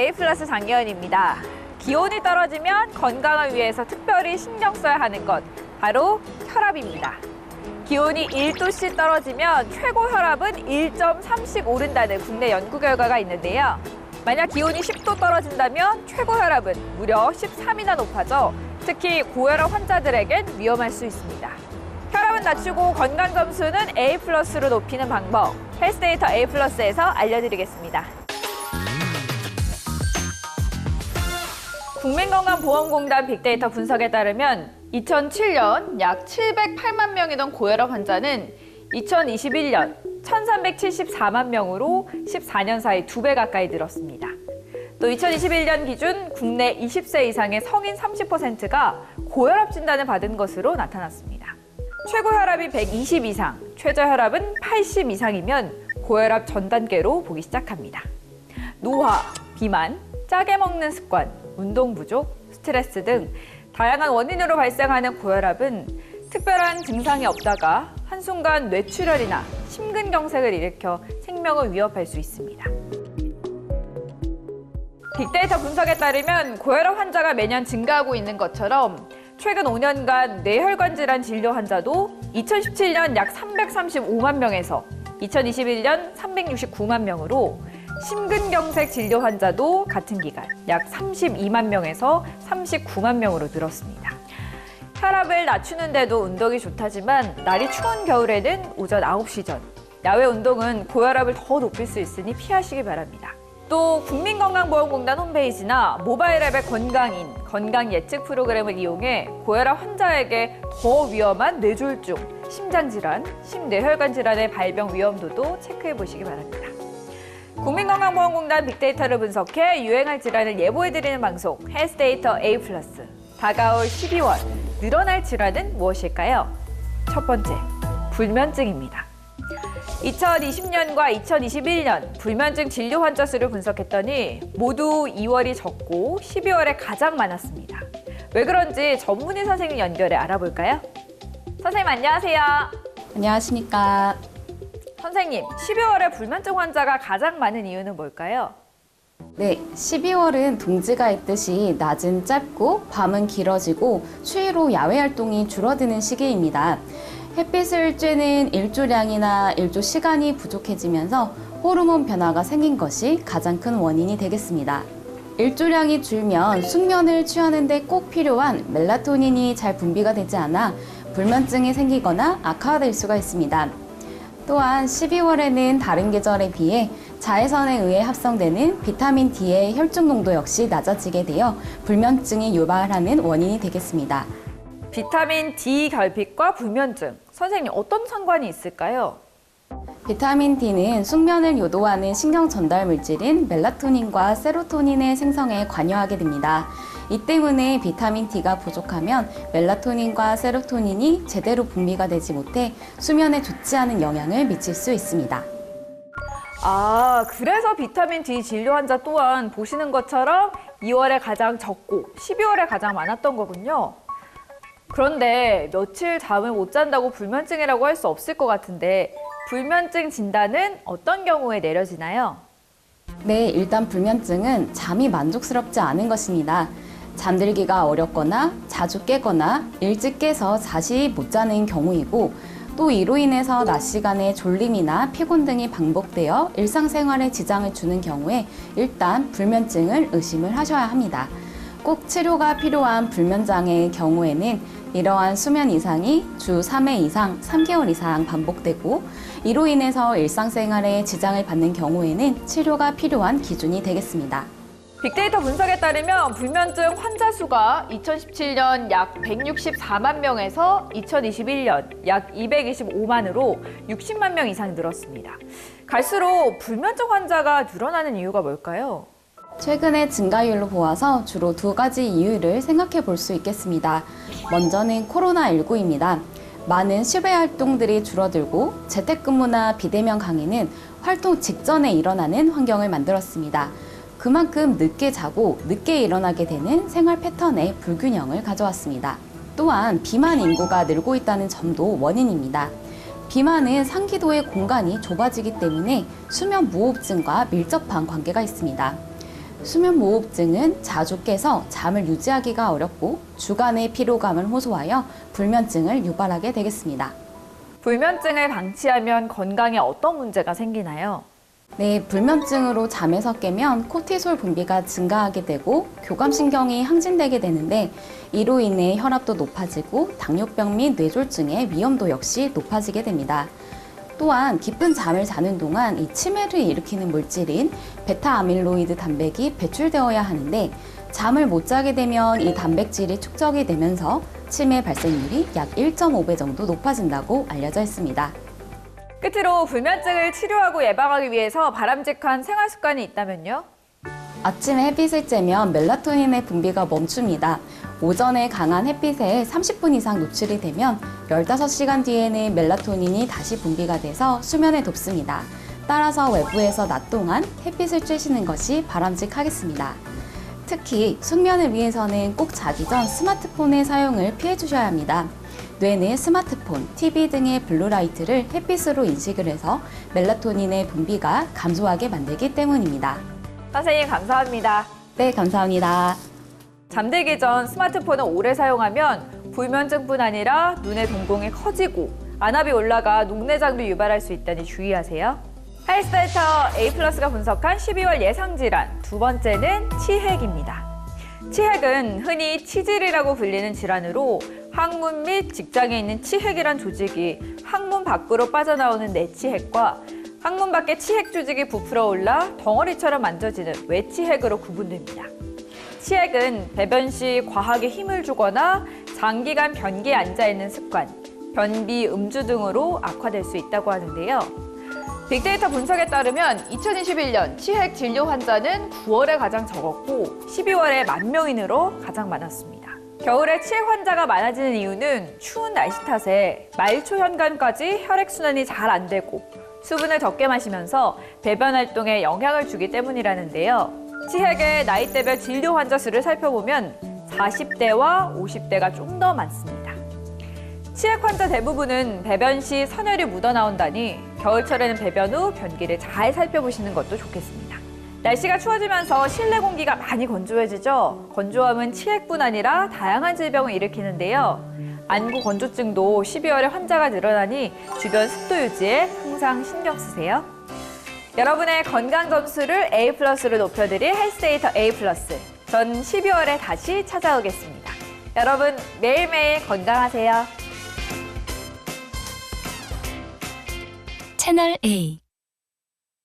A 플러스 장예은입니다. 기온이 떨어지면 건강을 위해서 특별히 신경 써야 하는 것, 바로 혈압입니다. 기온이 1도씩 떨어지면 최고 혈압은 1.3씩 오른다는 국내 연구 결과가 있는데요. 만약 기온이 10도 떨어진다면 최고 혈압은 무려 13이나 높아져 특히 고혈압 환자들에겐 위험할 수 있습니다. 혈압은 낮추고 건강 점수는 A 플러스로 높이는 방법, 헬스데이터 A 플러스에서 알려드리겠습니다. 국민건강보험공단 빅데이터 분석에 따르면 2007년 약 708만 명이던 고혈압 환자는 2021년 1374만 명으로 14년 사이 2배 가까이 늘었습니다. 또 2021년 기준 국내 20세 이상의 성인 30%가 고혈압 진단을 받은 것으로 나타났습니다. 최고 혈압이 120 이상, 최저 혈압은 80 이상이면 고혈압 전 단계로 보기 시작합니다. 노화, 비만, 짜게 먹는 습관, 운동 부족, 스트레스 등 다양한 원인으로 발생하는 고혈압은 특별한 증상이 없다가 한순간 뇌출혈이나 심근경색을 일으켜 생명을 위협할 수 있습니다. 빅데이터 분석에 따르면 고혈압 환자가 매년 증가하고 있는 것처럼 최근 5년간 뇌혈관 질환 진료 환자도 2017년 약 335만 명에서 2021년 369만 명으로 심근경색 진료 환자도 같은 기간 약 32만 명에서 39만 명으로 늘었습니다. 혈압을 낮추는데도 운동이 좋다지만 날이 추운 겨울에는 오전 9시 전, 야외 운동은 고혈압을 더 높일 수 있으니 피하시기 바랍니다. 또 국민건강보험공단 홈페이지나 모바일 앱의 건강인, 건강 예측 프로그램을 이용해 고혈압 환자에게 더 위험한 뇌졸중, 심장질환, 심뇌혈관 질환의 발병 위험도도 체크해 보시기 바랍니다. 국민건강보험공단 빅데이터를 분석해 유행할 질환을 예보해드리는 방송 헬스데이터 A+. 다가올 12월, 늘어날 질환은 무엇일까요? 첫 번째, 불면증입니다. 2020년과 2021년 불면증 진료 환자 수를 분석했더니 모두 2월이 적고 12월에 가장 많았습니다. 왜 그런지 전문의 선생님 연결해 알아볼까요? 선생님 안녕하세요. 안녕하십니까. 선생님, 12월에 불면증 환자가 가장 많은 이유는 뭘까요? 네, 12월은 동지가 있듯이 낮은 짧고 밤은 길어지고 추위로 야외 활동이 줄어드는 시기입니다. 햇빛을 쬐는 일조량이나 일조 시간이 부족해지면서 호르몬 변화가 생긴 것이 가장 큰 원인이 되겠습니다. 일조량이 줄면 숙면을 취하는 데 꼭 필요한 멜라토닌이 잘 분비가 되지 않아 불면증이 생기거나 악화될 수가 있습니다. 또한 12월에는 다른 계절에 비해 자외선에 의해 합성되는 비타민 D의 혈중 농도 역시 낮아지게 되어 불면증이 유발하는 원인이 되겠습니다. 비타민 D 결핍과 불면증, 선생님 어떤 상관이 있을까요? 비타민 D는 숙면을 유도하는 신경 전달 물질인 멜라토닌과 세로토닌의 생성에 관여하게 됩니다. 이 때문에 비타민 D가 부족하면 멜라토닌과 세로토닌이 제대로 분비가 되지 못해 수면에 좋지 않은 영향을 미칠 수 있습니다. 아, 그래서 비타민 D 진료 환자 또한 보시는 것처럼 2월에 가장 적고 12월에 가장 많았던 거군요. 그런데 며칠 잠을 못 잔다고 불면증이라고 할 수 없을 것 같은데 불면증 진단은 어떤 경우에 내려지나요? 네, 일단 불면증은 잠이 만족스럽지 않은 것입니다. 잠들기가 어렵거나 자주 깨거나 일찍 깨서 다시 못 자는 경우이고 또 이로 인해서 낮 시간에 졸림이나 피곤 등이 반복되어 일상생활에 지장을 주는 경우에 일단 불면증을 의심을 하셔야 합니다. 꼭 치료가 필요한 불면장애의 경우에는 이러한 수면 이상이 주 3회 이상 3개월 이상 반복되고 이로 인해서 일상생활에 지장을 받는 경우에는 치료가 필요한 기준이 되겠습니다. 빅데이터 분석에 따르면 불면증 환자 수가 2017년 약 164만 명에서 2021년 약 225만으로 60만 명 이상 늘었습니다. 갈수록 불면증 환자가 늘어나는 이유가 뭘까요? 최근의 증가율로 보아서 주로 두 가지 이유를 생각해 볼 수 있겠습니다. 먼저는 코로나19입니다. 많은 실외 활동들이 줄어들고 재택근무나 비대면 강의는 활동 직전에 일어나는 환경을 만들었습니다. 그만큼 늦게 자고 늦게 일어나게 되는 생활 패턴의 불균형을 가져왔습니다. 또한 비만 인구가 늘고 있다는 점도 원인입니다. 비만은 상기도의 공간이 좁아지기 때문에 수면 무호흡증과 밀접한 관계가 있습니다. 수면무호흡증은 자주 깨서 잠을 유지하기가 어렵고 주간의 피로감을 호소하여 불면증을 유발하게 되겠습니다. 불면증을 방치하면 건강에 어떤 문제가 생기나요? 네, 불면증으로 잠에서 깨면 코티솔 분비가 증가하게 되고 교감신경이 항진되게 되는데 이로 인해 혈압도 높아지고 당뇨병 및 뇌졸중의 위험도 역시 높아지게 됩니다. 또한 깊은 잠을 자는 동안 이 치매를 일으키는 물질인 베타아밀로이드 단백이 배출되어야 하는데 잠을 못 자게 되면 이 단백질이 축적이 되면서 치매 발생률이 약 1.5배 정도 높아진다고 알려져 있습니다. 끝으로 불면증을 치료하고 예방하기 위해서 바람직한 생활 습관이 있다면요? 아침에 햇빛을 쬐면 멜라토닌의 분비가 멈춥니다. 오전에 강한 햇빛에 30분 이상 노출이 되면 15시간 뒤에는 멜라토닌이 다시 분비가 돼서 수면에 돕습니다. 따라서 외부에서 낮 동안 햇빛을 쬐시는 것이 바람직하겠습니다. 특히 숙면을 위해서는 꼭 자기 전 스마트폰의 사용을 피해 주셔야 합니다. 뇌는 스마트폰, TV 등의 블루라이트를 햇빛으로 인식을 해서 멜라토닌의 분비가 감소하게 만들기 때문입니다. 선생님 감사합니다. 네, 감사합니다. 잠들기 전 스마트폰을 오래 사용하면 불면증뿐 아니라 눈의 동공이 커지고 안압이 올라가 녹내장도 유발할 수 있다니 주의하세요. 헬스데이터 A+가 분석한 12월 예상질환 두 번째는 치핵입니다. 치핵은 흔히 치질이라고 불리는 질환으로 항문 및 직장에 있는 치핵이란 조직이 항문 밖으로 빠져나오는 내치핵과 항문 밖에 치핵 조직이 부풀어 올라 덩어리처럼 만져지는 외치핵으로 구분됩니다. 치핵은 배변 시 과하게 힘을 주거나 장기간 변기에 앉아있는 습관, 변비, 음주 등으로 악화될 수 있다고 하는데요. 빅데이터 분석에 따르면 2021년 치핵 진료 환자는 9월에 가장 적었고 12월에 10,000명이 가장 많았습니다. 겨울에 치핵 환자가 많아지는 이유는 추운 날씨 탓에 말초 현관까지 혈액순환이 잘 안 되고 수분을 적게 마시면서 배변 활동에 영향을 주기 때문이라는데요. 치핵의 나이대별 진료 환자 수를 살펴보면 40대와 50대가 좀 더 많습니다. 치핵 환자 대부분은 배변 시 선혈이 묻어나온다니 겨울철에는 배변 후 변기를 잘 살펴보시는 것도 좋겠습니다. 날씨가 추워지면서 실내 공기가 많이 건조해지죠. 건조함은 치핵뿐 아니라 다양한 질병을 일으키는데요. 안구 건조증도 12월에 환자가 늘어나니 주변 습도 유지에 항상 신경 쓰세요. 여러분의 건강 점수를 A+로 높여드릴 헬스데이터 A+. 전 12월에 다시 찾아오겠습니다. 여러분 매일매일 건강하세요. 채널 A